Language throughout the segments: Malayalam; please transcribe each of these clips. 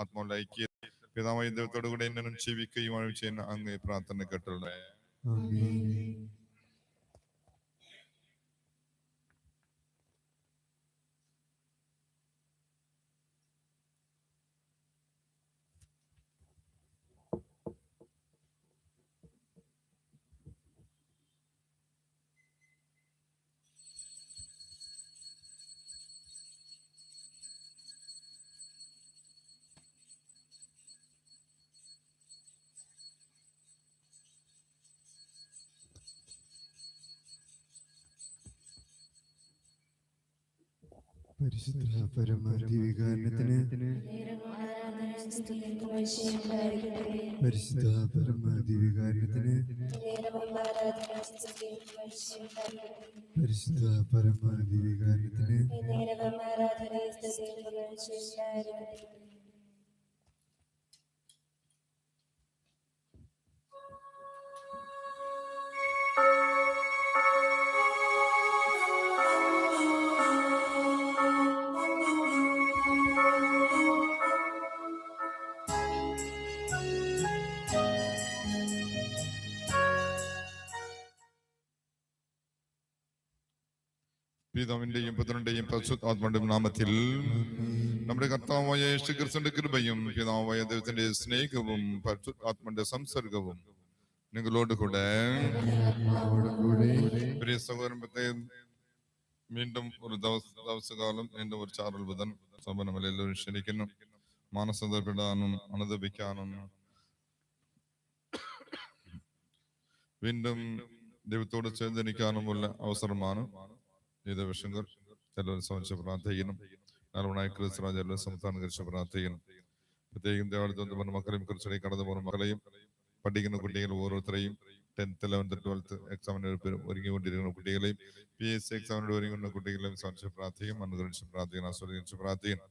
ആത്മാവിന്റെ ഐക്യ പിതാവായ ദൈവത്തോടു കൂടെ എന്നും ജീവിക്കുകയും ചെയ്യുന്ന അങ്ങ് പ്രാർത്ഥന കേട്ടുള്ളേ. പരിശുദ്ധ പരമാധിവികാരണത്തിന് പരിശുദ്ധ പരമാധിവികാരണത്തിന് പരിശുദ്ധ പരമാധിവികാരണത്തിന് പിതാവിന്റെയും പുത്രന്റെയും പരിശുദ്ധാത്മാവിന്റെയും നാമത്തിൽ നമ്മുടെ കർത്താവായ യേശുക്രിസ്തുവിന്റെ കൃപയും പിതാവായ ദൈവത്തിന്റെ സ്നേഹവും പരിശുദ്ധാത്മാവിന്റെ സംസർഗവും നിങ്ങളോട് കൂടെ. പ്രിയ സഹോദരത്തെ വീണ്ടും ഒരു ദിവസകാലം വീണ്ടും ഒരു ചാറൽ ബുധൻ സമ്പന്നമല്ല എല്ലാവരും ക്ഷണിക്കുന്നു. മാനസതപ്പെടാനും അനുദപിക്കാനും വീണ്ടും ദൈവത്തോട് ചേർന്നിരിക്കാനുമുള്ള അവസരമാണ് ഈ ദിവസങ്ങൾ. എല്ലാവരും സമർപ്പിച്ച് പ്രാർത്ഥിക്കണം. നാലുമണായ ക്രിസ്തുരാജ് എല്ലാവരും സംസ്ഥാനം കുറിച്ച് പ്രാർത്ഥിക്കണം. പ്രത്യേകം ദേവാലയത്തിൽ വന്ന മക്കളെയും കുറിച്ച് കടന്നു പോകുന്ന മക്കളെയും പഠിക്കുന്ന കുട്ടികൾ ഓരോരുത്തരെയും 10th 11th 12th എക്സാമിന് ഒരുങ്ങിക്കൊണ്ടിരിക്കുന്ന കുട്ടികളെയും PSC എക്സാമിനോട് ഒരുങ്ങുന്ന കുട്ടികളെയും സമർപ്പിച്ച് പ്രാർത്ഥിക്കും. അനുഗ്രഹിച്ച് പ്രാർത്ഥിക്കണം. ആസ്വദിച്ച് പ്രാർത്ഥിക്കണം.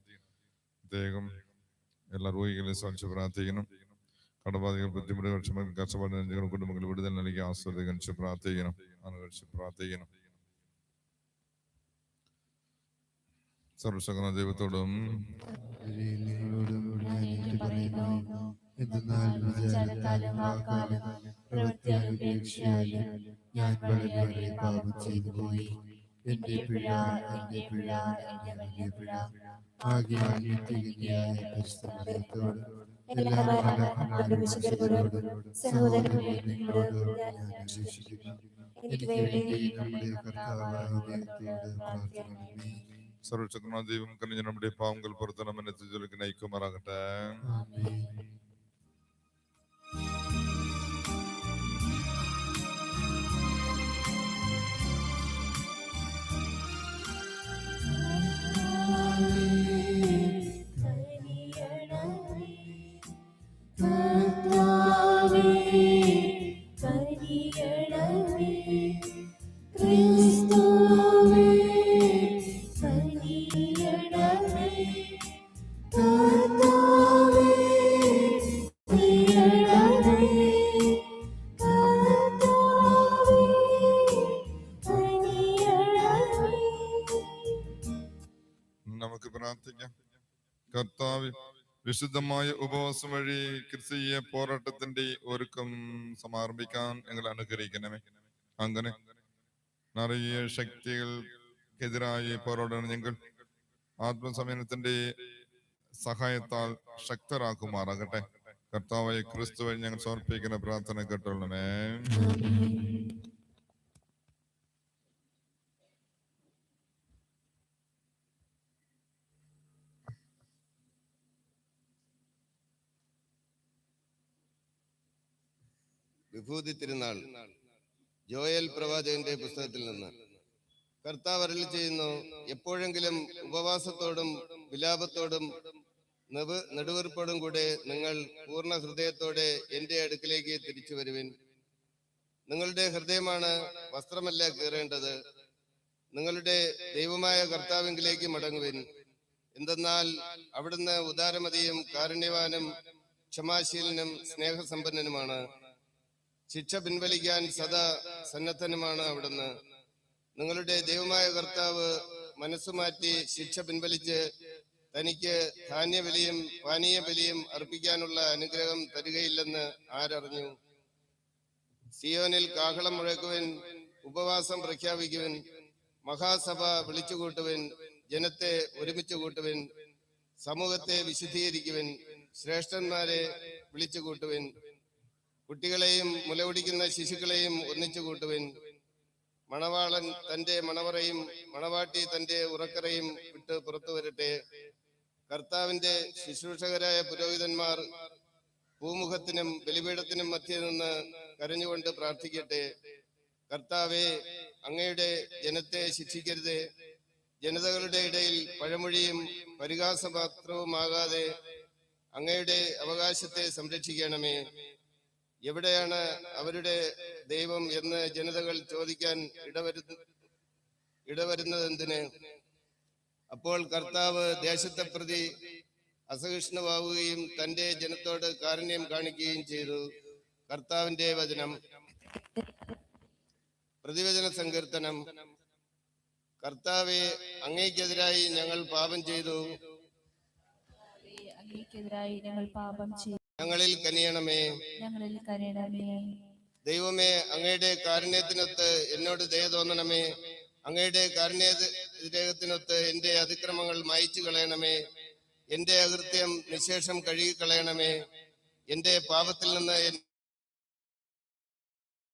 പ്രത്യേകം എല്ലാ രോഗികളെയും സമർപ്പിച്ച് പ്രാർത്ഥിക്കണം. കടബാധികൾ ബുദ്ധിമുട്ടുകൾ ക്ഷമകൾ കഷ്ടപ്പാടുകൾ കുടുംബങ്ങൾ വിടുതൽ നൽകി ആസ്വദിച്ച് പ്രാർത്ഥിക്കണം. അനുഗ്രഹിച്ച് പ്രാർത്ഥിക്കണം. സർവശക്തനായ ദൈവത്തോടും നിങ്ങളോടും എന്തെന്നാൽ വിചാരത്താലും വാക്കാലും പ്രവൃത്തിയാലും ഉപേക്ഷയാലും ഞാൻ വളരെ പാപം ചെയ്തു പോയി. എന്റെ പിഴ എന്റെ പിഴ എന്റെ വലിയ പിഴ. ആകയാൽ നിത്യകന്യായ പരിശുദ്ധത്തോട് എല്ലാ സഹോദരങ്ങളോട് ഞാൻ അപേക്ഷിക്കുന്നു. എനിക്ക് വേണ്ടി നമ്മുടെ കർത്താവായ ദൈവത്തോട് പ്രാർത്ഥിക്കണമേ. സർവശക്തനായ ദൈവം കനിഞ്ഞ നമ്മുടെ പാവങ്ങൾ പുറത്തണമെന്ന് എത്തിച്ചൊലിക്ക് നയിക്കുമാറാകട്ടെ. നമുക്ക് പ്രാർത്ഥിക്കാം. കർത്താവ്, വിശുദ്ധമായ ഉപവാസം വഴി ക്രിസ്തീയ പോരാട്ടത്തിന്റെ ഒരുക്കം സമാരംഭിക്കാൻ ഞങ്ങൾ അനുഗ്രഹിക്കണമേ. അങ്ങനെ നിറയെ ശക്തികൾക്കെതിരായി പോരാടാൻ ഞങ്ങൾ ആത്മസംയമനത്തിന്റെ സഹായത്താൽ ശക്തരാക്കുമാറാകട്ടെ. കർത്താവായ ക്രിസ്തു വഴി ഞങ്ങൾ സമർപ്പിക്കുന്ന പ്രാർത്ഥന കേട്ടോളണമേ. വിഭൂതി തിരുനാൾ ജോയൽ പ്രവാചകന്റെ പുസ്തകത്തിൽ നിന്ന്. കർത്താവ് അരുളി ചെയ്യുന്നു, എപ്പോഴെങ്കിലും ഉപവാസത്തോടും വിലാപത്തോടും നെടുവീർപ്പോടും കൂടെ നിങ്ങൾ പൂർണ്ണ ഹൃദയത്തോടെ എന്റെ അടുക്കിലേക്ക് തിരിച്ചു വരുവിൻ. നിങ്ങളുടെ ഹൃദയമാണ് വസ്ത്രമല്ല കീറേണ്ടത്. നിങ്ങളുടെ ദൈവമായ കർത്താവിലേക്ക് മടങ്ങുവിൻ. എന്തെന്നാൽ അവിടുന്ന് ഉദാരമതിയും കാരുണ്യവാനും ക്ഷമാശീലനും സ്നേഹസമ്പന്നനുമാണ്. ശിക്ഷ പിൻവലിക്കാൻ സദാ സന്നദ്ധനുമാണ് അവിടുന്ന്. നിങ്ങളുടെ ദൈവമായ കർത്താവ് മനസ്സുമാറ്റി ശിക്ഷ പിൻവലിച്ച് തനിക്ക് ധാന്യബലിയും പാനീയ ബലിയും അർപ്പിക്കാനുള്ള അനുഗ്രഹം തരികയില്ലെന്ന് ആരറിഞ്ഞു? സിയോനിൽ കാഹളം മുഴക്കുവൻ, ഉപവാസം പ്രഖ്യാപിക്കുവൻ, മഹാസഭ വിളിച്ചുകൂട്ടുവൻ, ജനത്തെ ഒരുമിച്ച് കൂട്ടുവൻ, സമൂഹത്തെ വിശുദ്ധീകരിക്കുവൻ, ശ്രേഷ്ഠന്മാരെ വിളിച്ചുകൂട്ടുവൻ, കുട്ടികളെയും മുലകുടിക്കുന്ന ശിശുക്കളെയും ഒന്നിച്ചു കൂട്ടുവൻ. മണവാളൻ തന്റെ മണവറയും മണവാട്ടി തന്റെ ഉറക്കറയും വിട്ട് പുറത്തു വരട്ടെ. കർത്താവിന്റെ ശുശ്രൂഷകരായ പുരോഹിതന്മാർ പൂമുഖത്തിനും ബലിപീഠത്തിനും മധ്യേ നിന്ന് കരഞ്ഞുകൊണ്ട് പ്രാർത്ഥിക്കട്ടെ. കർത്താവെ, അങ്ങയുടെ ജനത്തെ ശിക്ഷിക്കരുതേ. ജനതകളുടെ ഇടയിൽ പഴമൊഴിയും പരിഹാസപാത്രവുമാകാതെ അങ്ങയുടെ അവകാശത്തെ സംരക്ഷിക്കണമേ. എവിടെയാണ് അവരുടെ ദൈവം എന്ന് ജനതകൾ ചോദിക്കാൻ ഇടവരുന്നതെന്തിന്? അപ്പോൾ കർത്താവ് ദേശത്തെ പ്രതി അസഹിഷ്ണുവാവുകയും തന്റെ ജനത്തോട് കാരുണ്യം കാണിക്കുകയും ചെയ്തു. കർത്താവിന്റെ വചനം. പ്രതിവചന സങ്കീർത്തനം. കർത്താവെ, അങ്ങേക്കെതിരായി ഞങ്ങൾ പാപം ചെയ്തു. അങ്ങേക്കെതിരായി ഞങ്ങൾ പാപം ചെയ്തു. ഞങ്ങളിൽ കനിയണമേ. ഞങ്ങളിൽ കരുണമേ. ദൈവമേ, അങ്ങയുടെ കാരുണ്യത്തിനൊത്ത് എന്നോട് ദയ തോന്നണമേ. അങ്ങയുടെ കാരുണ്യത്തിനൊത്ത് എന്റെ അതിക്രമങ്ങൾ മായിച്ചു കളയണമേ. എന്റെ അകൃത്യം നിശേഷം കഴുകിക്കളയണമേ. എന്റെ പാപത്തിൽ നിന്ന്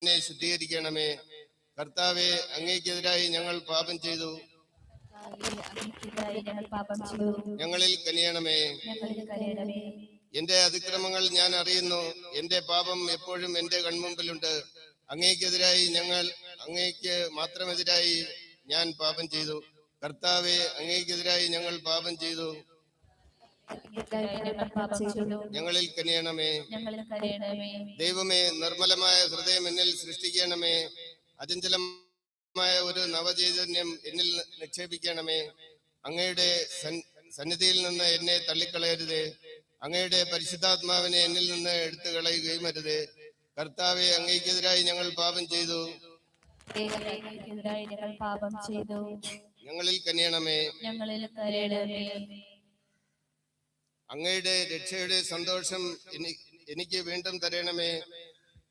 എന്നെ ശുദ്ധീകരിക്കണമേ. കർത്താവെ, അങ്ങേക്കെതിരായി ഞങ്ങൾ പാപം ചെയ്തു. അങ്ങേക്കെതിരായി ഞങ്ങൾ പാപം ചെയ്തു. ഞങ്ങളിൽ കനിയണമേ. ഞങ്ങളിൽ കരുണമേ. എന്റെ അതിക്രമങ്ങൾ ഞാൻ അറിയുന്നു. എന്റെ പാപം എപ്പോഴും എന്റെ കൺമുമ്പിലുണ്ട്. അങ്ങേക്ക് മാത്രമെതിരായി ഞാൻ പാപം ചെയ്തു. കർത്താവെ, അങ്ങേക്കെതിരായി ഞങ്ങൾ പാപം ചെയ്തു. ഞങ്ങളിൽ കനിയണമേ. ഞങ്ങളിൽ കരുണമേ. ദൈവമേ, നിർമ്മലമായ ഹൃദയം എന്നിൽ സൃഷ്ടിക്കണമേ. അചഞ്ചലമായ ഒരു നവചൈതന്യം എന്നിൽ നിക്ഷേപിക്കണമേ. അങ്ങയുടെ സന്നിധിയിൽ നിന്ന് എന്നെ തള്ളിക്കളയരുതേ. അങ്ങയുടെ പരിശുദ്ധാത്മാവിനെ എന്നിൽ നിന്ന് എടുത്തു കളയുകയും അരുതേ. കർത്താവെ, അങ്ങേക്കെതിരായി ഞങ്ങൾ പാപം ചെയ്തു. അങ്ങേക്കെതിരായി ഞങ്ങൾ പാപം ചെയ്തു. ഞങ്ങളിൽ കനിയണമേ. ഞങ്ങളിൽ കരുണമേ. അങ്ങയുടെ രക്ഷയുടെ സന്തോഷം എനിക്ക് വീണ്ടും തരണമേ.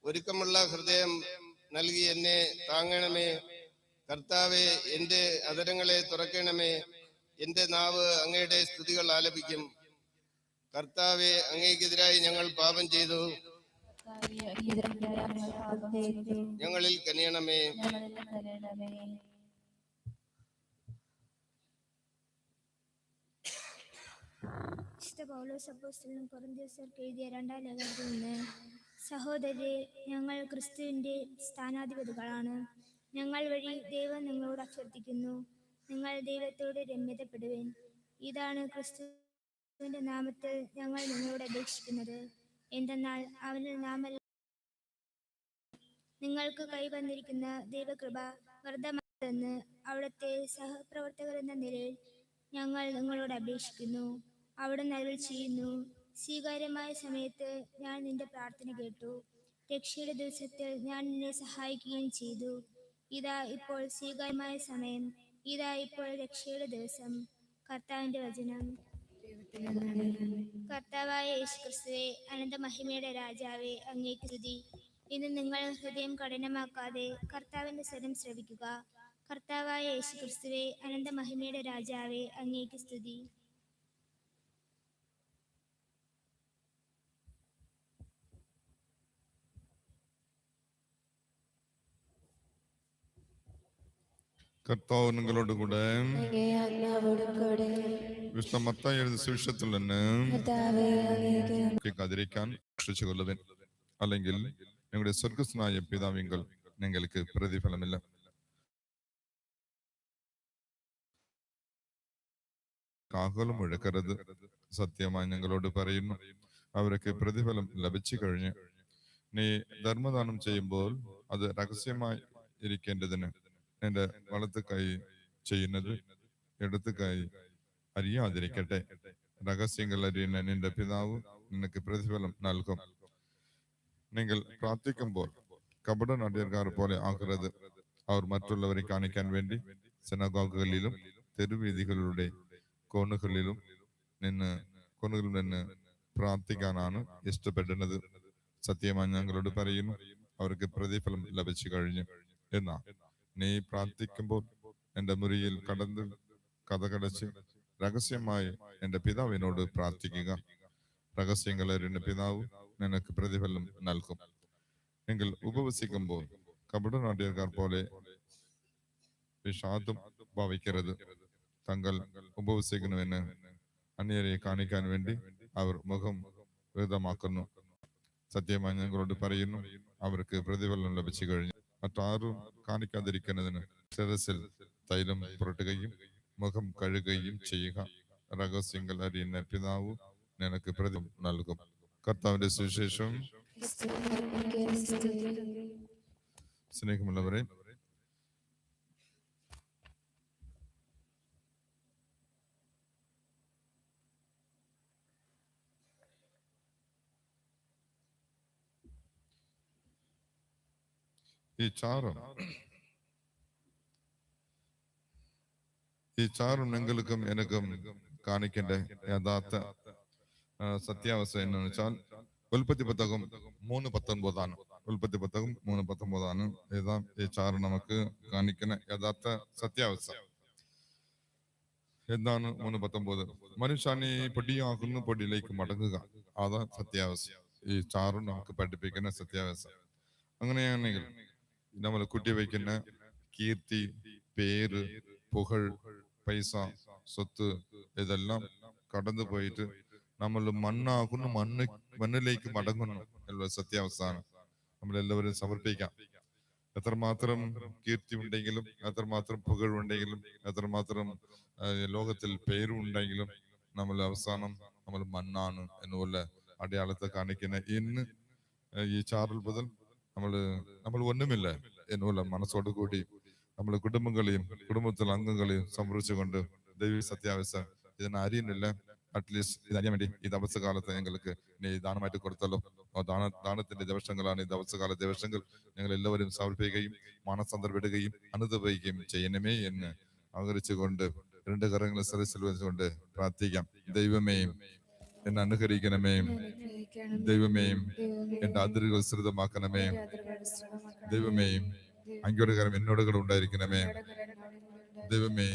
ഒരുക്കമുള്ള ഹൃദയം നൽകി എന്നെ താങ്ങണമേ. കർത്താവെ, എന്റെ അധരങ്ങളെ തുറക്കണമേ. എന്റെ നാവ് അങ്ങയുടെ സ്തുതികൾ ആലപിക്കും. കർത്താവെ, അങ്ങേക്കെതിരായി ഞങ്ങൾ പാപം ചെയ്തു. ഞങ്ങളിൽ കനിയണമേ. വിശുദ്ധ പൗലോസ് അപ്പോസ്തലൻ കൊരിന്ത്യർക്ക് എഴുതിയ 2-ാം ലേഖനത്തിൽ നിന്ന്, സഹോദരരെ, ഞങ്ങൾ ക്രിസ്തുവിന്റെ സ്ഥാനാധിപതികളാണ്. ഞങ്ങൾ വഴി ദൈവം നിങ്ങളോട് അഭ്യർത്ഥിക്കുന്നു, നിങ്ങൾ ദൈവത്തോട് രമ്യതപ്പെടുവേൻ. ഇതാണ് ക്രിസ്തുവിന്റെ നാമത്തിൽ ഞങ്ങൾ നിങ്ങളോട് അപേക്ഷിക്കുന്നത്. എന്തെന്നാൽ അവനിൽ നാമെല്ലാം നിങ്ങൾക്ക് കൈവന്നിരിക്കുന്ന ദൈവകൃപ വർദ്ധമാനതെന്ന് അവിടുത്തെ സഹപ്രവർത്തകരെന്ന നിലയിൽ ഞങ്ങൾ നിങ്ങളോട് അപേക്ഷിക്കുന്നു. അവിടുന്ന് അരുൾ ചെയ്യുന്നു, സ്വീകാര്യമായ സമയത്ത് ഞാൻ നിന്റെ പ്രാർത്ഥന കേട്ടു. രക്ഷയുടെ ദിവസത്തിൽ ഞാൻ നിന്നെ സഹായിക്കുകയും ചെയ്തു. ഇതാ ഇപ്പോൾ സ്വീകാര്യമായ സമയം, ഇതാ ഇപ്പോൾ രക്ഷയുടെ ദിവസം. കർത്താവിന്റെ വചനം. കർത്താവായ യേശുക്രിസ്തുവേ, അനന്ത മഹിമയുടെ രാജാവേ, അങ്ങേക്ക് സ്തുതി. ഇന്ന് നിങ്ങൾ ഹൃദയം കഠിനമാക്കാതെ കർത്താവിന്റെ സ്വരം ശ്രവിക്കുക. കർത്താവായ യേശുക്രിസ്തുവേ, അനന്ത മഹിമയുടെ രാജാവേ, അങ്ങേക്ക് സ്തുതി. കർത്താവ് നിങ്ങളോട് കൂടെ. വിശുദ്ധ മത്തായി എഴുതിയ സുവിശേഷത്തിൽ നിന്ന് കേൾക്കാതിരിക്കാൻ രക്ഷിച്ചുകൊള്ളുവിൻ, അല്ലെങ്കിൽ ഞങ്ങളുടെ സ്വർഗസ്നായ പിതാവിങ്കൽ നിങ്ങൾക്ക് പ്രതിഫലമില്ല. കാഹളം മുഴക്കരുത്. സത്യമായി ഞങ്ങളോട് പറയുന്നു, അവർക്ക് പ്രതിഫലം ലഭിച്ചു കഴിഞ്ഞ്. നീ ധർമ്മദാനം ചെയ്യുമ്പോൾ അത് രഹസ്യമായി ഇരിക്കേണ്ടതിന് നിന്റെ വലത്ത് കൈ ചെയ്യുന്നത് ഇടത്ത് കൈ അറിയാതിരിക്കട്ടെ. രഹസ്യങ്ങൾ അറിയുന്ന നിന്റെ പിതാവ് നിനക്ക് പ്രതിഫലം നൽകും. നിങ്ങൾ പ്രാർത്ഥിക്കുമ്പോൾ കപട നടയർക്കാർ പോലെ ആകരുത്. അവർ മറ്റുള്ളവരെ കാണിക്കാൻ വേണ്ടി സിനഗോഗുകളിലും തെരുവീഥികളുടെ കോണുകളിലും നിന്ന് കൊന്നുകളിൽ നിന്ന് പ്രാർത്ഥിക്കാനാണ് ഇഷ്ടപ്പെടുന്നത്. സത്യമായി ഞങ്ങളോട് പറയുന്നു, അവർക്ക് പ്രതിഫലം ലഭിച്ചു കഴിഞ്ഞു. എന്നാ നീ പ്രാർത്ഥിക്കുമ്പോൾ എൻ്റെ മുറിയിൽ കടന്ന് കഥകടച്ച് രഹസ്യമായി എൻ്റെ പിതാവിനോട് പ്രാർത്ഥിക്കുക. രഹസ്യങ്ങളറിയുന്ന പിതാവ് നിനക്ക് പ്രതിഫലം നൽകും. എങ്കിൽ ഉപവസിക്കുമ്പോൾ കപടനാട്യക്കാർ പോലെ വിഷാദം ഭാവിക്കരുത്. തങ്ങൾ ഉപവസിക്കണമെന്ന് അന്യരെ കാണിക്കാൻ വേണ്ടി അവർ മുഖം വികൃതമാക്കുന്നു. സത്യമായി ഞങ്ങളോട് പറയുന്നു, അവർക്ക് പ്രതിഫലം ലഭിച്ചു കഴിഞ്ഞു. മറ്റാരും കാണിക്കാതിരിക്കുന്നതിന് ശിരസിൽ തൈലം പുരട്ടുകയും മുഖം കഴുകുകയും ചെയ്യുക. രഹസ്യങ്ങൾ അറിയുന്ന പിതാവ് നിനക്ക് പ്രതിഫലം നൽകും. കർത്താവിന്റെ സുവിശേഷം. സ്നേഹമുള്ളവരെ, ഈ ചാറും നിങ്ങൾക്കും എനിക്കും കാണിക്കേണ്ട യഥാർത്ഥ സത്യാവസ്ഥ എന്ന് വെച്ചാൽ ഉൽപ്പത്തി പുസ്തകം 3:19 ഉൽപ്പത്തി പുസ്തകം 3:19 ഏതാ ഈ ചാറ് നമുക്ക് കാണിക്കുന്ന യഥാർത്ഥ സത്യാവസ്ഥ. എന്താണ് 3:19? മനുഷ്യനെ പൊടിയാകുന്നു, പൊടിയിലേക്ക് മടങ്ങുക. അതാ സത്യാവസ്ഥ. ഈ ചാറും നമുക്ക് പഠിപ്പിക്കുന്ന സത്യാവസ്ഥ. അങ്ങനെയാണെങ്കിൽ നമ്മൾ കുട്ടിവയ്ക്കുന്ന കീർത്തി, പേര്, പുകഴ്, പൈസ, സ്വത്ത് ഇതെല്ലാം കടന്നു പോയിട്ട് നമ്മൾ മണ്ണാകുന്നു, മണ്ണിലേക്ക് മടങ്ങുന്നു എന്നുള്ള സത്യാവസ്ഥയാണ് നമ്മളെല്ലാവരും സമർപ്പിക്കാം. എത്രമാത്രം കീർത്തി ഉണ്ടെങ്കിലും, എത്രമാത്രം പുകഴുണ്ടെങ്കിലും, എത്രമാത്രം ലോകത്തിൽ പേരുണ്ടെങ്കിലും നമ്മൾ അവസാനം നമ്മൾ മണ്ണാണ് എന്നുള്ള അടയാളത്തെ കാണിക്കുന്ന ഇന്ന് ഈ ചാറിൽ മുതൽ നമ്മൾ ഒന്നുമില്ല എന്നുള്ള മനസ്സോടു കൂടി നമ്മൾ കുടുംബത്തിലെ അംഗങ്ങളെയും സംരക്ഷിച്ചുകൊണ്ട് ദൈവ സത്യാവസ്ഥ ഇതിനെ അറിയുന്നില്ല. അറ്റ്ലീസ്റ്റ് ഇതറിയാൻ വേണ്ടി ഈ ദിവസകാലത്ത് ഞങ്ങൾക്ക് നീ ദാനമായിട്ട് കൊടുത്തല്ലോ. ദാനത്തിന്റെ ദിവസങ്ങളാണ് ഈ ദിവസകാല ദിവസങ്ങൾ. ഞങ്ങൾ എല്ലാവരും സമർപ്പിക്കുകയും മാനസാന്തരപ്പെടുകയും അനുഭവിക്കുകയും ചെയ്യണമേ എന്ന് ആഗ്രഹിച്ചുകൊണ്ട് 2 കരങ്ങളെ സരസിൽ വെച്ചുകൊണ്ട് പ്രാർത്ഥിക്കാം. ദൈവമേ എന്നെ അനുഗ്രഹിക്കണമേ. ദൈവമേ എന്റെ അതിരുകൾ വിസ്തൃതമാക്കണമേ. ദൈവമേ അങ്ങയുടെ കരം എന്നോട് കൂടെ ഉണ്ടായിരിക്കണമേ. ദൈവമേ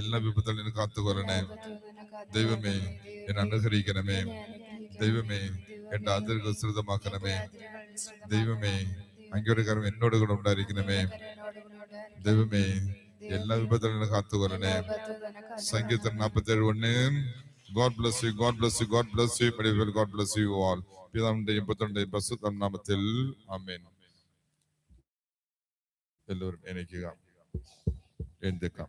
എല്ലാ വിപത്തിൽ നിന്ന് കാത്തുകൊള്ളണേ. ദൈവമേ എന്നെ അനുഗ്രഹിക്കണമേ. ദൈവമേ എന്റെ അതിരുകൾ വിസ്തൃതമാക്കണമേ. ദൈവമേ അങ്ങയുടെ കരം എന്നോട് കൂടെ ഉണ്ടായിരിക്കണമേ. ദൈവമേ എല്ലാ വിപത്തിൽ നിന്ന് കാത്തുകൊള്ളണേ. സംഗീതം 47:1. God bless you, God bless you, God bless you, God bless you all. പിതാവിന്റെയും പുത്രന്റെയും പരിശുദ്ധ നാമത്തിൽ ആമേൻ. എല്ലാവരും എണീക്കുക, എഴുന്നേൽക്കാം.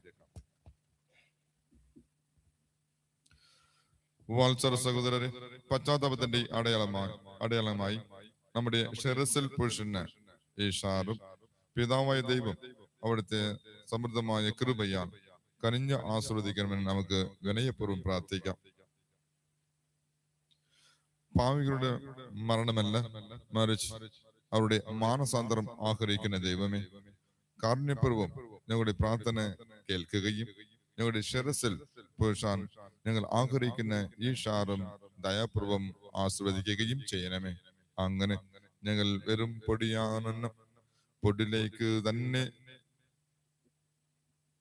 വാത്സര സഹോദരരെ, പശ്ചാത്താപത്തിന്റെ അടയാളമായി നമ്മുടെ ശിരസിൽ പുരുഷന് ഈ ഷാറും പിതാവായ ദൈവം അവിടുത്തെ സമൃദ്ധമായ കൃപയാൽ കനിഞ്ഞ് ആസ്വദിക്കണമെന്ന് നമുക്ക് വിനയപൂർവ്വം പ്രാർത്ഥിക്കാം. പാവികളുടെ മരണമല്ല, മറിച്ച് അവരുടെ മാനസാന്തരം ആഗ്രഹിക്കുന്ന ദൈവമേ, കാരുണ്യപൂർവ്വം ഞങ്ങളുടെ പ്രാർത്ഥന കേൾക്കുകയും ഞങ്ങളുടെ ശിരസിൽ പുരുഷാൻ ഞങ്ങൾ ആഗ്രഹിക്കുന്ന ഈ ഷാറും ദയാപൂർവം ആസ്വദിക്കുകയും ചെയ്യണമേ. അങ്ങനെ ഞങ്ങൾ വെറും പൊടിയാണെന്ന് പൊടിലേക്ക് തന്നെ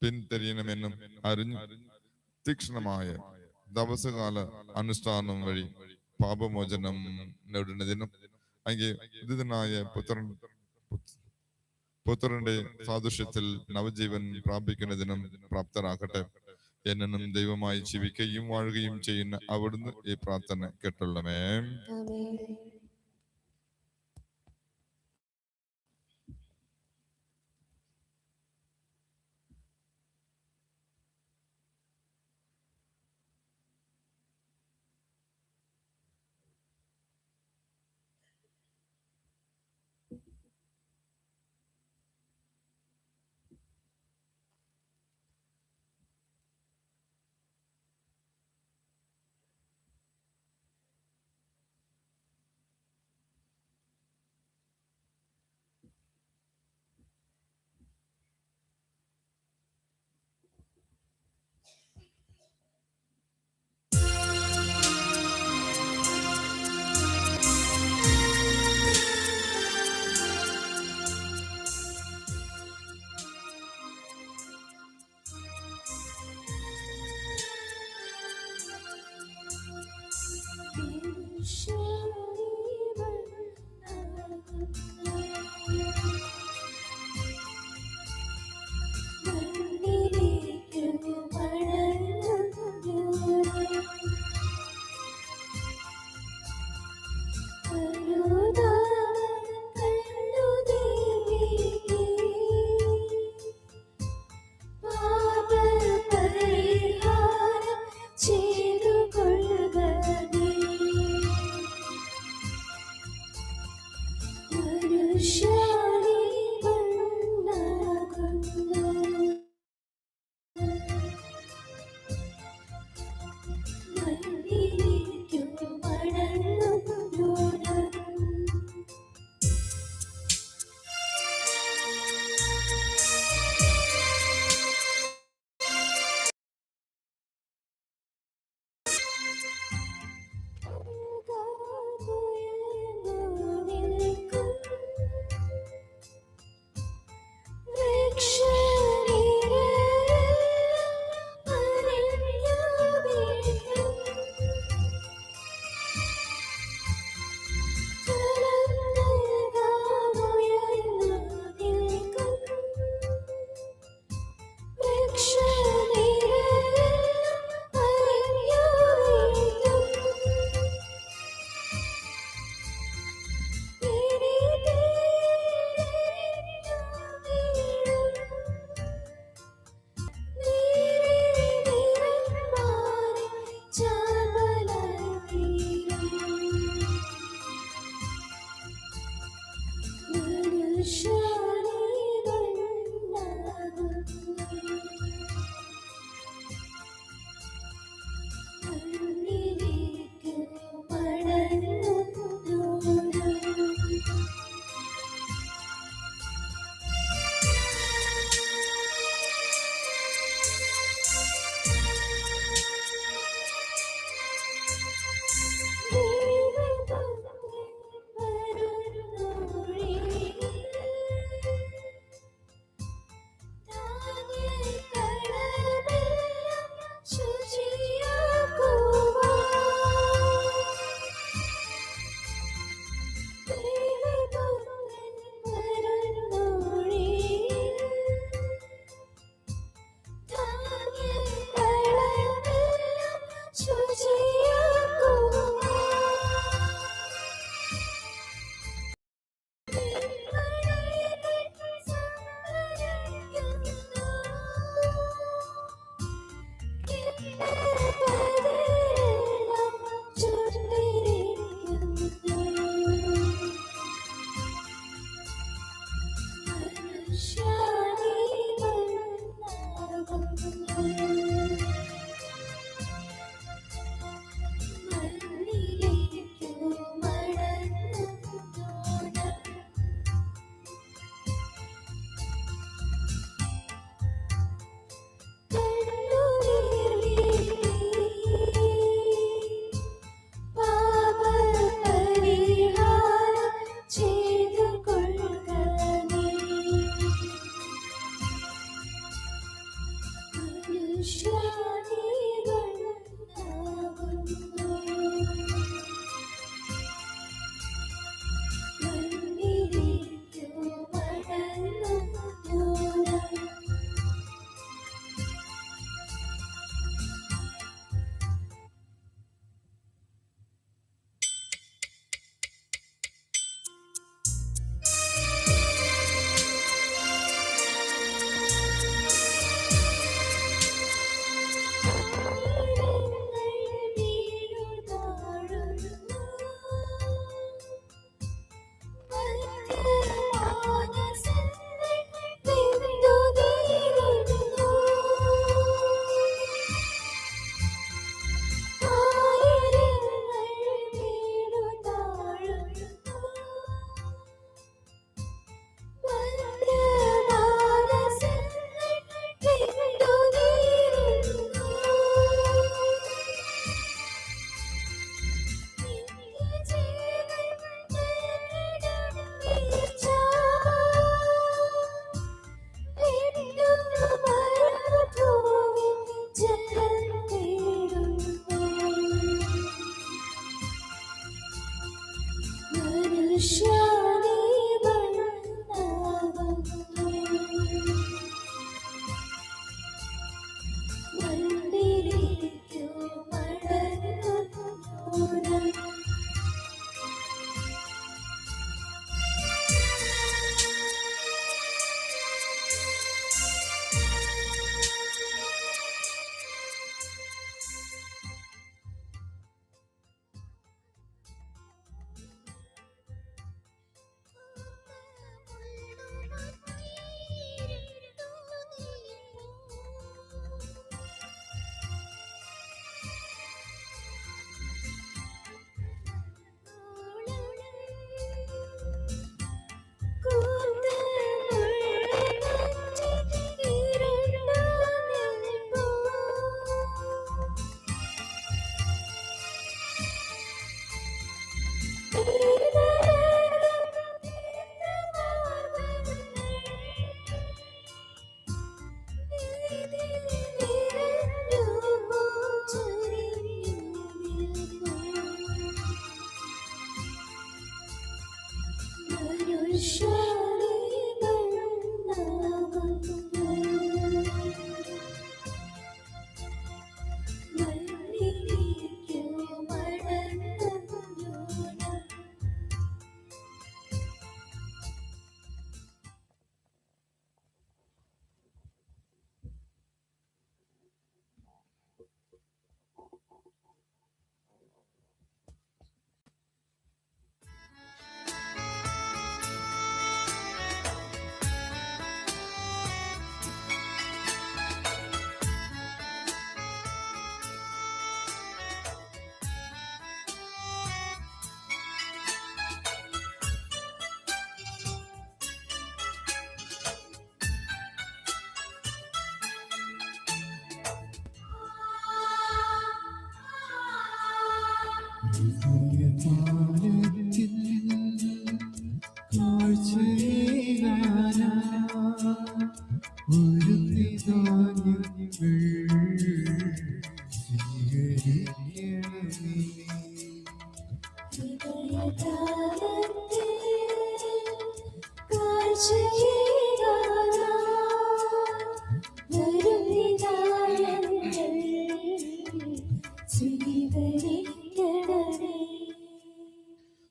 പിന്തിരിയണമെന്നും അറിഞ്ഞ് തീക്ഷ്ണമായ ദിവസകാല അനുഷ്ഠാനം വഴി പാപമോചനം നേടുന്നതിനും അങ്ങേനായ പുത്രന്റെ സാദൃശ്യത്തിൽ നവജീവൻ പ്രാപിക്കുന്നതിനും പ്രാപ്തരാക്കട്ടെ. എന്നും ദൈവമായി ജീവിക്കുകയും വാഴുകയും ചെയ്യുന്ന അവിടുന്ന് ഈ പ്രാർത്ഥന കേട്ടുള്ളമേ. പാപപരിഹാരം ചെയ്തു കൊള്ളുക നീ.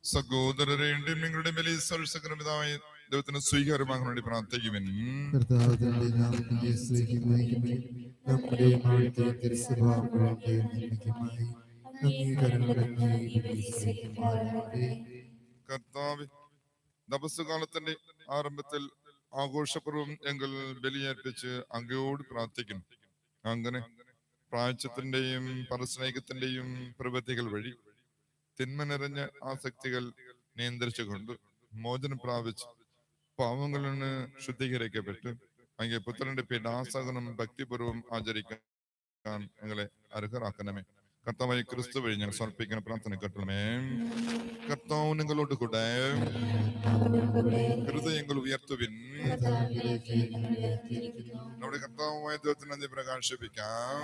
സഹോദരരെയും നിങ്ങളുടെ ബലി സർവ്വശക്തനായ ദൈവത്തിന് സ്വീകാര്യമാകാൻ വേണ്ടി പ്രാർത്ഥിക്കുവിൻ. കർത്താവിന്റെ നാമത്തിൽ സ്നേഹിക്കുന്നതിന് നമ്മുടെ അവിടുത്തെ തിരുസഭാക്കളുടെ നന്മയ്ക്കുമായി അംഗീകാരങ്ങളെ കർത്താവ് തപസ്സുകാലത്തിന്റെ ആരംഭത്തിൽ ആഘോഷപൂർവ്വം എങ്കിൽ ബലിയർപ്പിച്ച് അങ്ങയോട് പ്രാർത്ഥിക്കുന്നു. അങ്ങനെ പ്രായച്ചത്തിന്റെയും പരസ്നേഹത്തിന്റെയും പ്രവൃത്തികൾ വഴി തിന്മ നിറഞ്ഞ ആസക്തികൾ നിയന്ത്രിച്ചുകൊണ്ട് മോചനം പ്രാപിച്ച് പാവങ്ങളിൽ നിന്ന് ശുദ്ധീകരിക്കപ്പെട്ട് അങ്ങേ പുത്രന്റെ പീഡാസഹനം ഭക്തിപൂർവ്വം ആചരിക്കാൻ ഞങ്ങളെ അർഹരാക്കണമേ. കർത്താവായ ക്രിസ്തു വഴി ഞങ്ങൾ സമർപ്പിക്കുന്ന പ്രാർത്ഥന കേട്ടണമേ. കർത്താവ് നിങ്ങളോട് കൂടെ ഹൃദയങ്ങൾ ഉയർത്തുവിൻ. നമ്മുടെ കർത്താവുമായ ദൈവത്തിന് നന്ദി പ്രകാശിപ്പിക്കാം.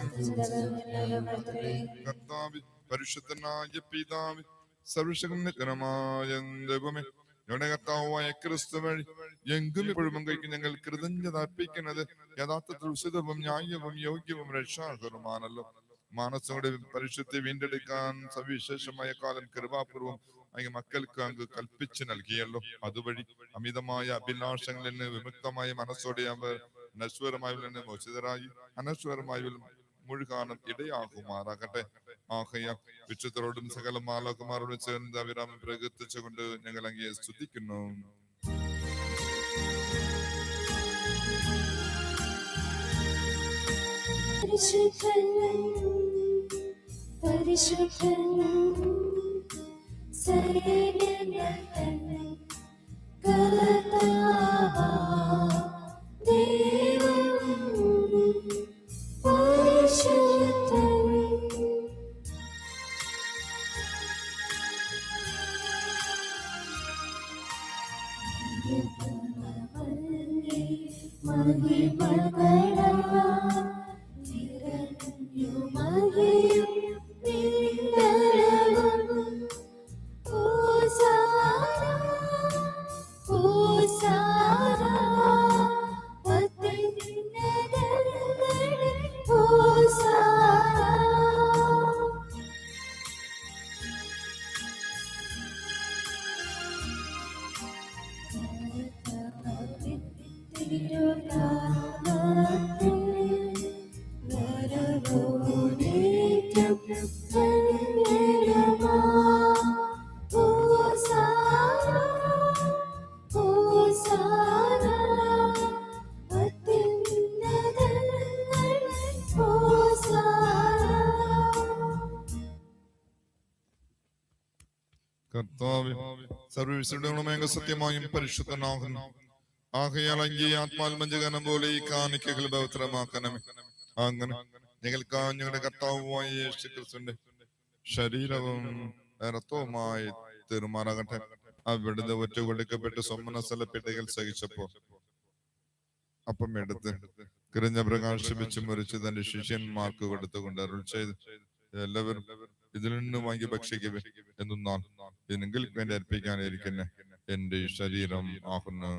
കർത്താവ് പരിശുദ്ധനായ പിതാവ് സർവശക്തനായ ദൈവമേ, ഞങ്ങളുടെ കർത്താവായ ക്രിസ്തു വഴി എങ്കും എപ്പോഴും കഴിക്കും ഞങ്ങൾ കൃതജ്ഞത അർപ്പിക്കുന്നത് യഥാർത്ഥത്തിൽ ഉചിതവും ന്യായവും യോഗ്യവും രക്ഷാകരമാണല്ലോ. മാനസങ്ങളുടെ പരിശുദ്ധി വീണ്ടെടുക്കാൻ സവിശേഷമായ കാലം കൃപാപൂർവം അങ്ങ് മക്കൾക്ക് അങ്ങ് കൽപ്പിച്ചു നൽകിയല്ലോ. അതുവഴി അമിതമായ അഭിലാഷങ്ങളിൽ നിന്ന് വിമുക്തമായ മനസ്സോടെ അവർ നശ്വരമായതിൽ നിന്ന് മോചിതരായി അനശ്വരമായതിൽ മുഴുകാനും ഇടയാകുമാറാകട്ടെ. ആകയാൽ വിശുദ്ധരോടും സകല മാലാഖമാരോടും ചേർന്ന് അവിരാമം പ്രകീർത്തിച്ചുകൊണ്ട് ഞങ്ങൾ അങ്ങയെ സ്തുതിക്കുന്നു. പരിശുദ്ധൻ പരിശുദ്ധൻ സൈന്യങ്ങൾ തൻ കർത്താവാ ദൈവം പരിശുദ്ധൻ. മഹിമകളാ കർത്താവേ, സർവ്വവിശുദ്ധങ്ങളുമേക സത്യമായും പരിശുദ്ധനാകുന്നു. ആകയാൽ അങ്ങേ ആത്മാത്മജഗനം പോലെ ഈ കാണിക്കകൾ പവിത്രമാക്കണമേ. അങ്ങനെ ഞങ്ങൾക്ക് ഞങ്ങളുടെ കർത്താവുമായ യേശു ക്രിസ്തുവിന്റെ ശരീരവും രക്തവുമായി തീരുമാനാകട്ടെ. അവിടുന്ന് ഒറ്റ കൊടുക്കപ്പെട്ട് സ്വമനസ്ഥലപ്പെട്ടുകൾ സഹിച്ചപ്പോ അപ്പം എടുത്ത് കിരഞ്ഞ പ്രകാശിപ്പിച്ച് മുറിച്ച് തന്റെ ശിഷ്യന്മാർക്ക് കൊടുത്തുകൊണ്ട് അരുൾ ചെയ്ത്, എല്ലാവരും ഇതിൽ നിന്ന് വാങ്ങി ഭക്ഷിക്കുക. എന്നാൽ ഇത് നിങ്ങൾക്ക് വേണ്ടി അർപ്പിക്കാനിരിക്കുന്ന എന്റെ ശരീരം ആകുന്നു.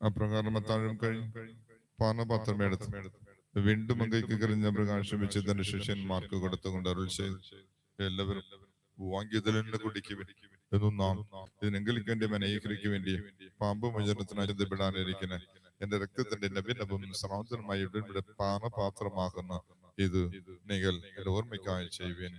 അപ്രകാരം അത്താഴം കഴിഞ്ഞ് പാനപാത്രം എടുത്ത് വീണ്ടും അങ്ങേക്ക് കിരഞ്ഞ പ്രകാശം വെച്ച് തന്റെ ശിഷ്യന്മാർക്ക് കൊടുത്തുകൊണ്ട് അരുൾ ചെയ്ത്, എല്ലാവരും വാങ്ങിയതിൽ നിന്ന് കുടിക്കുക. എന്നാൽ ഇതിനെങ്കിലും എന്റെ മനയിക്ക് വേണ്ടി പാമ്പ് മോചനത്തിനായി ബന്ധപ്പെടാനിരിക്കുന്ന എന്റെ രക്തത്തിന്റെ നവീനവും സനാതനമായ ഉടൻപിടെ പാനപാത്രമാകുന്ന ഇത് നിങ്ങൾ എന്റെ ഓർമ്മയ്ക്കായി ചെയ്യുവേൻ.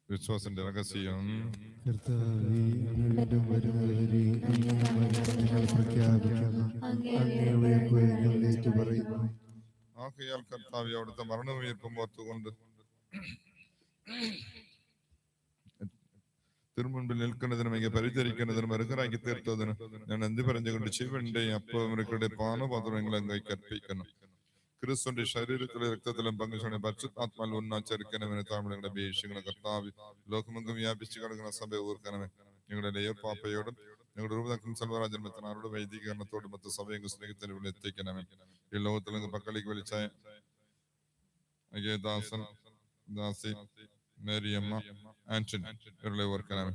വിശ്വാസത്തിന്റെ രഹസ്യം. കർത്താവേ, വീണ്ടും വരുന്നവരെ ഞങ്ങൾ പ്രഖ്യാപിക്കുന്നു. അങ്ങയുടെ ഉയർപ്പ് ഞങ്ങൾ ഏറ്റുപറയുന്നു. ആകയാൽ കർത്താവേ, അവിടുത്തെ മരണമുയർപ്പും ഓർത്തുകൊണ്ട് തിരുമുൻപിൽ നിൽക്കുന്നതിനും അങ്ങ് പരിചരിക്കുന്നതിനും അർഹരാക്കി തീർത്തതിന് ഞാൻ എന്ത് പറഞ്ഞുകൊണ്ട് ജീവന്റെ അപ്പമരുടെ പാനപാത്രങ്ങളെ അങ്ങേക്ക് അർപ്പിക്കുന്നു. ക്രിസ്തുവിന്റെ ശരീരത്തിലെ രക്തത്തിലും പങ്കുചേർന്ന പരിശുദ്ധാത്മാവിൽ ഒന്നാചരിക്കണമേ. താഴ്മയുടെ അപേക്ഷിക്കുന്ന കർത്താവ്, ലോകമെങ്കും വ്യാപിച്ചു കിടക്കുന്ന സഭയെ ഓർക്കണമേ. ഞങ്ങളുടെ ലേയോ പാപ്പയോടും ഞങ്ങളുടെ രൂപതാക്കളും സർവ്വരാജന്മത്തിനാരുടെ വൈദികരണത്തോടും മറ്റ് സഭയും സ്നേഹത്തിന് ഇവിടെ എത്തിക്കണമേ. ഈ ലോകത്തിൽ പക്കളിക്ക് വിളിച്ചായ ദാസൻ, ദാസി, മേരിയമ്മ, ആന്റണി ഇവരുടെ ഓർക്കണമേ.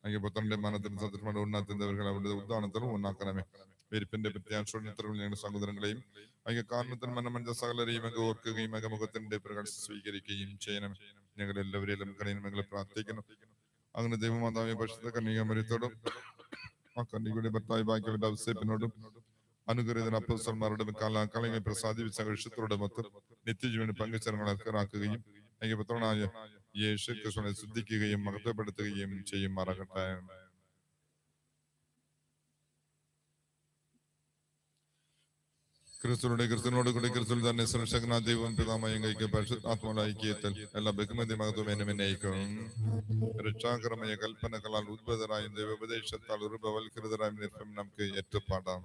അങ്ങ് പുത്രന്റെ മനത്തിന് സദൃശമായ ഉന്നതത്തിന്റെ അവരുടെ ഉദ്ധാനത്തിലും ഒന്നാക്കണമേ. പെരുപ്പിന്റെ പ്രത്യാശോടനത്തിലും ഞങ്ങളുടെ സഹോദരങ്ങളെയും അങ്ങ് കാരണത്തിന് മനമഞ്ച സകലരെയും അങ്ങ് ഓർക്കുകയും അകമുഖത്തിന്റെ പ്രകാശം സ്വീകരിക്കുകയും ചെയ്യണം. ഞങ്ങൾ എല്ലാവരെയും കണിയും ഞങ്ങളെ പ്രാർത്ഥിക്കണം. അങ്ങനെ ദൈവമാതാവിനെ പരിശുദ്ധ കന്യകാമരിയത്തോടും ആ കന്യകയുടെ ഭർത്താവ് ബാക്കിയുടെ ഔസേപ്പിനോടും അനുഗ്രഹീതൻ അപ്പോസ്തലന്മാരോടും കാലങ്ങളെ പ്രസാദിപ്പിച്ച വിശുദ്ധരോടും മൊത്തം നിത്യജീവന് പങ്കുചേർന്ന് അർഹരാക്കുകയും അങ്ങ് പുത്രനായ യേശു ക്രിസ്തുവിനെ ശ്രദ്ധിക്കുകയും മഹത്വപ്പെടുത്തുകയും ചെയ്യുമാറാകട്ടെ. ക്രിസ്തുവിനോട് കൂടി ക്രിസ്തുവിൽ തന്നെ സർവശക്തനായ ദൈവം പിതാവായ അങ്ങേക്ക് പരിശുദ്ധാത്മാവിന്റെ ഐക്യത്തിൽ എല്ലാ ബഹുമതി മഹത്വം എന്നേക്കും. രക്ഷാകരമായ കൽപ്പനകളാൽ ഉദ്ഭുതരായും ദൈവോപദേശത്താൽ ഉരുവവൽകൃതരായും നിൽക്കും നമുക്ക് ഏറ്റുപാടാം.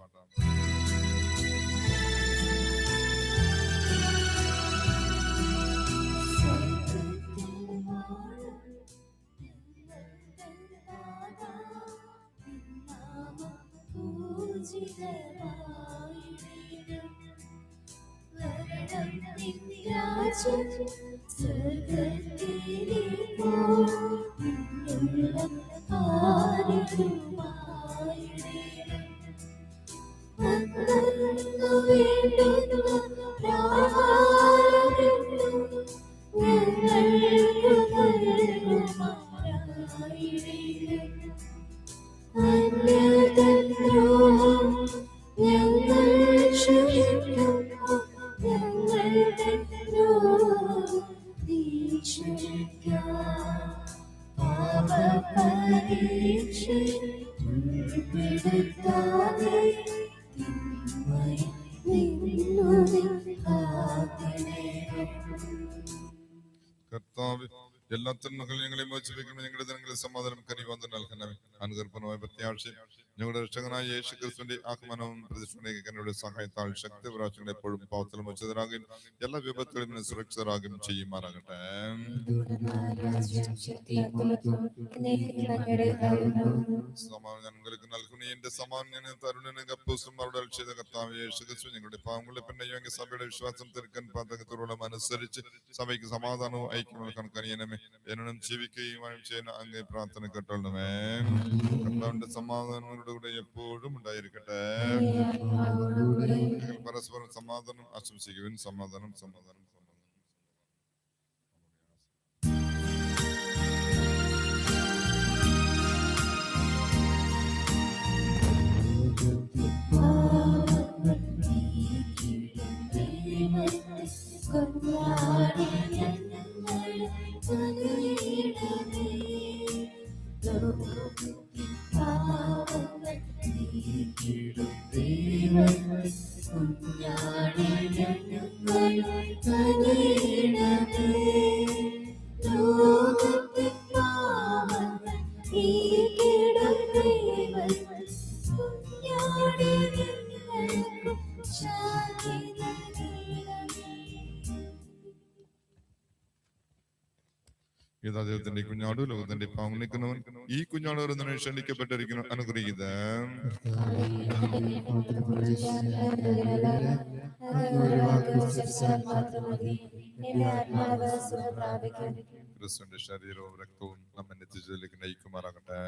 കർത്താവ് എല്ലാ തിന്മകളും ഞങ്ങളെ മോചിപ്പിക്കണം. ഞങ്ങളുടെ ജനങ്ങളെ സമാധാനം കനിവന്ന് നൽകണമേ. അനുകർപ്പണമായ പ്രത്യാശ ഞങ്ങളുടെ രക്ഷകനായ യേശു ക്രിസ്തുവിന്റെ ആഗമനവും പ്രതിഷ്ഠയുടെ സഹായത്താൽ ശക്തി പ്രാവശ്യങ്ങൾ എപ്പോഴും പാവത്തിലും ഉച്ചതരാകും എല്ലാ വിപത്തുകളിൽ നിന്ന് സുരക്ഷിതരാകും ചെയ്യുമാറാകട്ടെ. സമാധാനം ഞങ്ങൾക്ക് നൽകുന്ന എന്റെ സമാധാനം തരുണനും അപ്പോസ്തലന്മാരുടെ ചെയ്ത കർത്താവ് യേശു ക്രിസ്തു ഞങ്ങളുടെ പാവങ്ങളെ പിന്നെ സഭയുടെ വിശ്വാസം തിരുക്കൻ പാതകത്തോളം അനുസരിച്ച് സഭയ്ക്ക് സമാധാനവും ഐക്യമുള്ള കണക്കണിയണമേ. എന്നും ജീവിക്കുകയും ചെയ്യുന്ന അങ്ങേ പ്രാർത്ഥന കേട്ടോളണമേ. കർത്താവിന്റെ സമാധാനം കൂടെ എപ്പോഴും ഉണ്ടായിരിക്കട്ടെ. പരസ്പരം സമാധാനം ആശംസിക്കുവിൻ. സമാധാനം സമാധാനം കൊണ്ടാടി കനിയണമേ. ലോകത്തിൻ പാപങ്ങൾ നീക്കിടും ദൈവമേ, കുഞ്ഞാടേ ഞങ്ങൾക്കായി കനിയണമേ. ലോകത്തിൻ പാപങ്ങൾ നീക്കിടും ദൈവമേ, കുഞ്ഞാടേ ഞങ്ങൾക്കും ശാന്തി നൽകണമേ. ഇതാ ദൈവത്തിന്റെ കുഞ്ഞാട് ലോകത്തിന്റെ പാവം നീക്കുന്നവൻ. ഈ കുഞ്ഞാട് ഒരു ക്ഷണിക്കപ്പെട്ടിരിക്കുന്നു, അനുഗ്രഹിക്കുന്നത്. ക്രിസ്തുവിന്റെ ശരീരവും രക്തവും നമ്മെ നിത്യജീവനിലേക്ക് നയിക്കുമാറാകട്ടെ.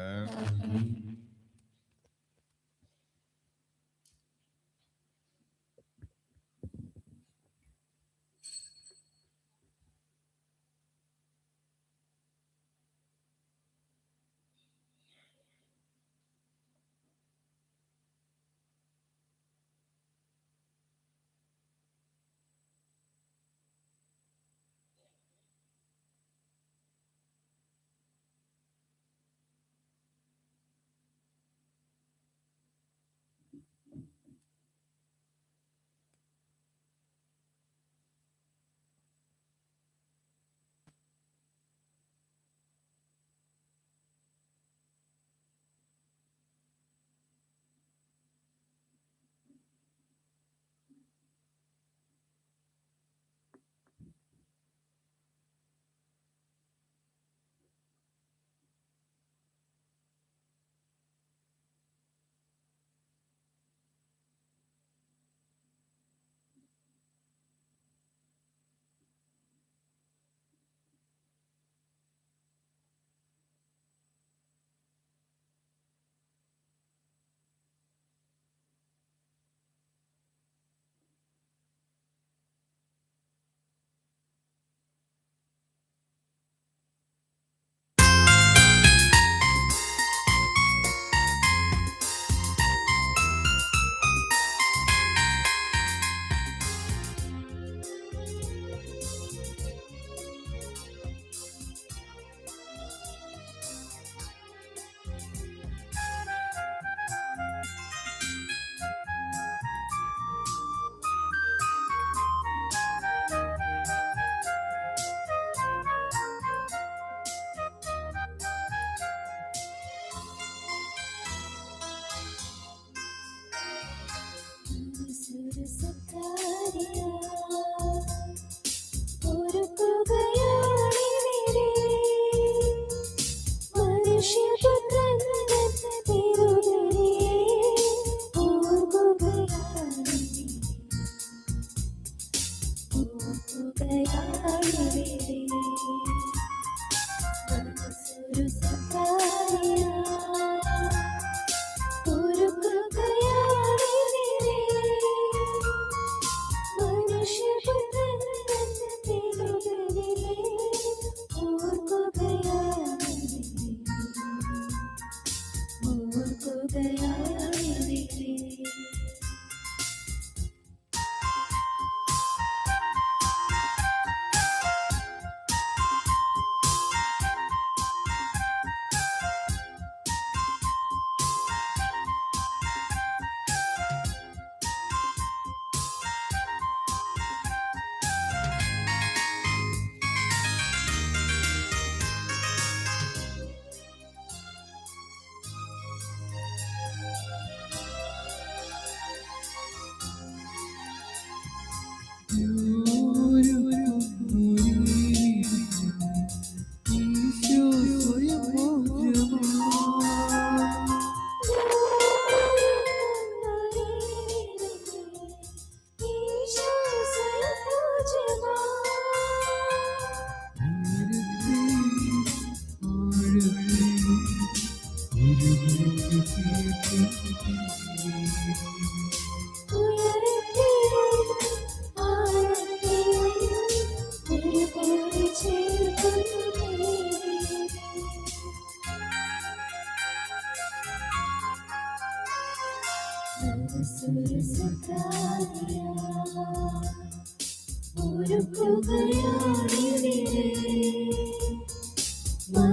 ഒരുക്കുകയാണിവിടെ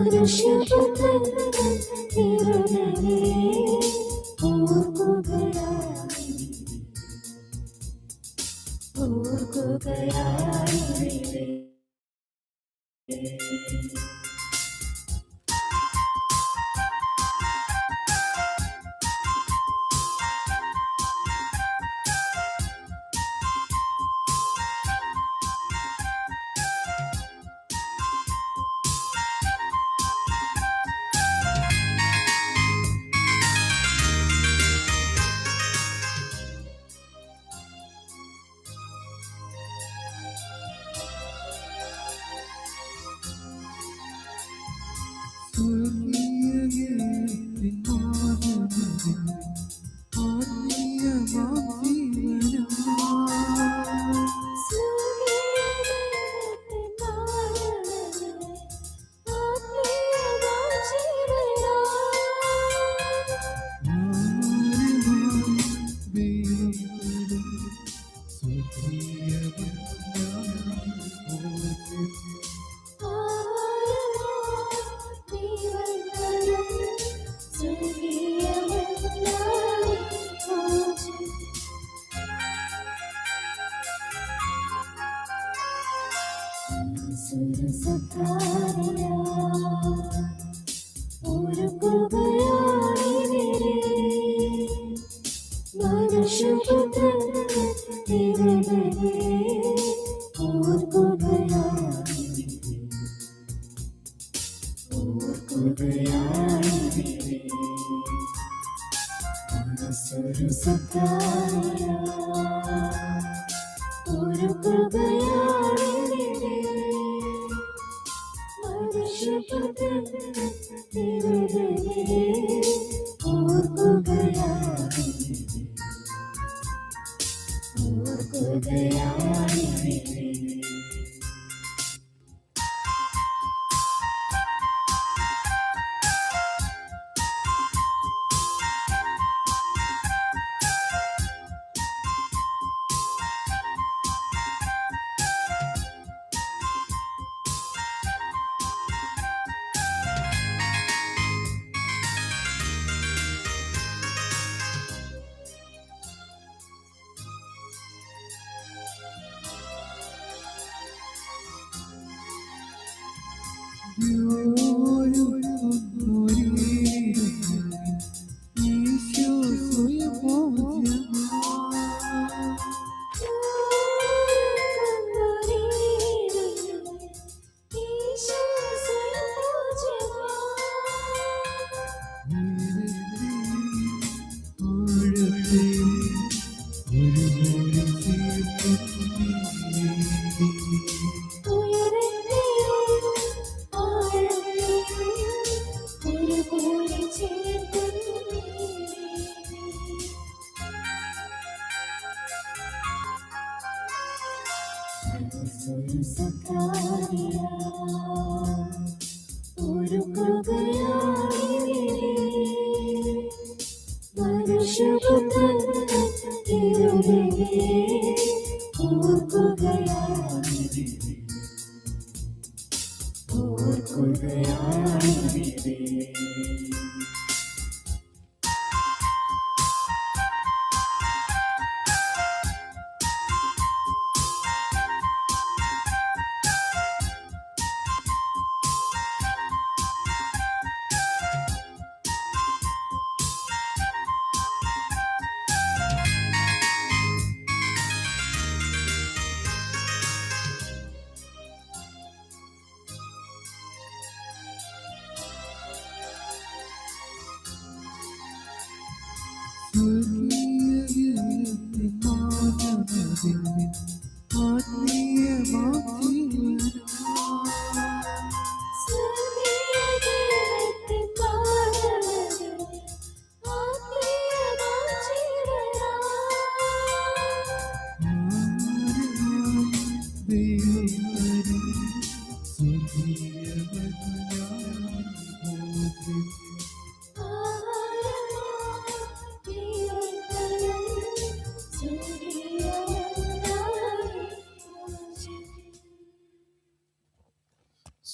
മനുഷ്യപുത്രൻ തിരുനനെ ഓർക്കുകയായി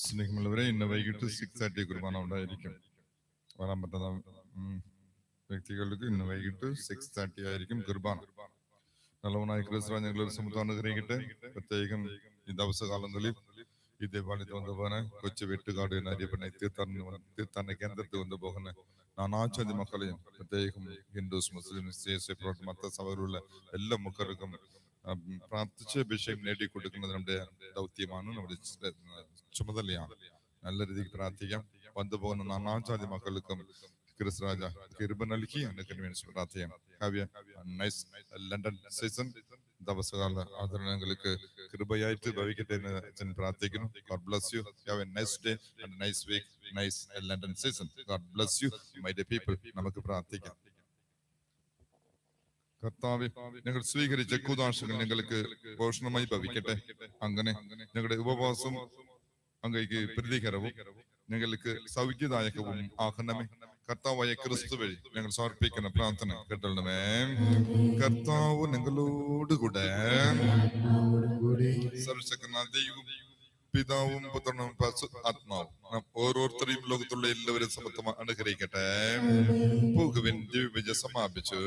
സ്നേഹമുള്ളവരെ, ഇന്ന് വൈകിട്ട് 6:30 കുർബാന ഉണ്ടായിരിക്കും. വരാൻ പറ്റുന്ന വ്യക്തികൾക്ക് ഇന്ന് വൈകിട്ട് 6:30 ആയിരിക്കും കുർബാന. നല്ലവനായ ക്രിസ്തു ഞങ്ങൾ സമുദ്രം അനുഗ്രഹിക്കട്ടെ. പ്രത്യേകം ഈ ദിവസകാലങ്ങളിൽ ഈ ദേവാലയത്തിൽ കൊണ്ടുപോകാൻ കൊച്ചു വെട്ടുകാട് എന്നറിയപ്പെടുന്ന തീർത്ഥാടന കേന്ദ്രത്തിൽ കൊണ്ടുപോകുന്ന നാനാജാതി മക്കളെയും പ്രത്യേകം ഹിന്ദുസ്, മുസ്ലിം, മത സഭയിലുള്ള എല്ലാ മക്കൾക്കും പ്രാർത്ഥിച്ച് അഭിഷേകം നേടിക്കൊടുക്കുന്നത് നമ്മുടെ ദൗത്യമാണ്, നമ്മുടെ ചുമതലയാണ്. നല്ല രീതിയിൽ പ്രാർത്ഥിക്കാം. വന്നുപോകുന്ന നാനാജാതി മക്കൾക്കും ക്രിസ്തുരാജ കൃപ നൽകി അനുഗ്രഹിച്ച് പ്രാർത്ഥിക്കാം. Have a nice Lenten season. ദിവസകാല ആദരണങ്ങൾക്ക് കൃപയായിട്ട് ഭവിക്കട്ടെ എന്ന് അച്ഛൻ പ്രാർത്ഥിക്കുന്നു. God bless you. Have a nice day and a nice week. Nice London season. God bless you, my dear people. നമുക്ക് പ്രാർത്ഥിക്കാം. കർത്താവേ, ഞങ്ങൾ സ്വീകരിച്ച കൂതാശകൾ ഞങ്ങൾക്ക് പോഷണമായി ഭവിക്കട്ടെ. അങ്ങനെ ഞങ്ങളുടെ ഉപവാസം അങ്ങേക്ക് പ്രീതികരവും ഞങ്ങൾക്ക് സൗഖ്യദായകവും ആകണമേ. കർത്താവായ ക്രിസ്തു വഴി ഞങ്ങൾ സമർപ്പിക്കുന്ന പ്രാർത്ഥന കേട്ടണമേ. കർത്താവ് നിങ്ങളോടുകൂടെ സർവശക്തനായ ദൈവവും പിതാവും പുത്രനും ആത്മാവും നാം ഓരോരുത്തരെയും ലോകത്തുള്ള എല്ലാവരും സമത്വം അനുഗ്രഹിക്കട്ടെ. പോകുവിൻ, ദിവ്യവിജയം സമാപിച്ചു.